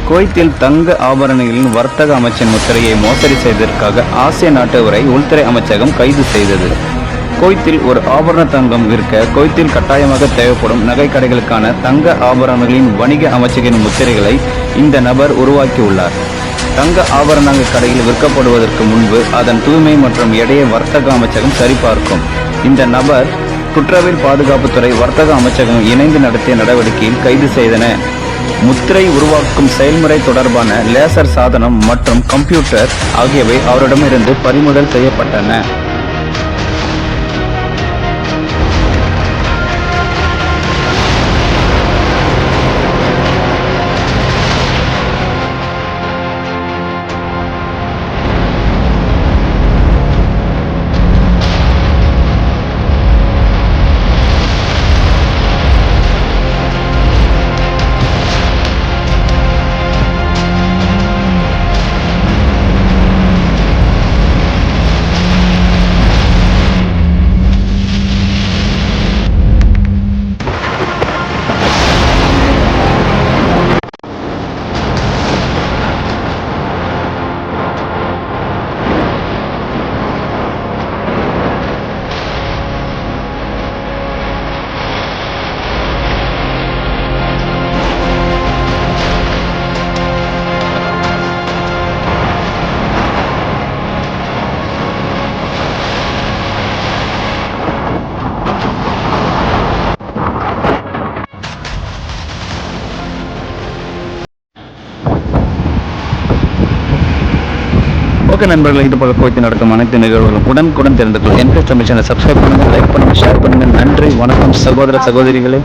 குவைத்தில் தங்க ஆபரணங்களின் வர்த்தக அமைச்சின் முத்திரையை மோசடி செய்ததற்காக ஆசிய நாட்டவரை உள்துறை அமைச்சகம் கைது செய்தது. குவைத்தில் ஒரு ஆபரண தங்கம் விற்க குவைத்தில் கட்டாயமாக தேவைப்படும் நகை கடைகளுக்கான தங்க ஆபரணங்களின் வணிக அமைச்சகின் முத்திரைகளை இந்த நபர் உருவாக்கியுள்ளார். தங்க ஆபரண கடையில் விற்கப்படுவதற்கு முன்பு அதன் தூய்மை மற்றும் எடையை வர்த்தக அமைச்சகம் சரிபார்க்கும். இந்த நபர் குற்றவியல் பாதுகாப்புத்துறை வர்த்தக அமைச்சகம் இணைந்து நடத்திய நடவடிக்கையில் கைது செய்தன. முத்திரை உருவாக்கும் செயல்முறை தொடர்பான லேசர் சாதனம் மற்றும் கம்ப்யூட்டர் ஆகியவை அவரிடமிருந்து பறிமுதல் செய்யப்பட்டன. ஓகே நண்பர்கள், இது போல குவைத்தில் நடக்கும் அனைத்து நிகழ்வுகளும் உடனுக்குடன் தெரிந்து கொள்ள என்கரேஜ் சேனலை சப்ஸ்கிரைப் பண்ணுங்கள், லைக் பண்ணுங்கள், ஷேர் பண்ணுங்கள். நன்றி, வணக்கம் சகோதர சகோதரிகளே.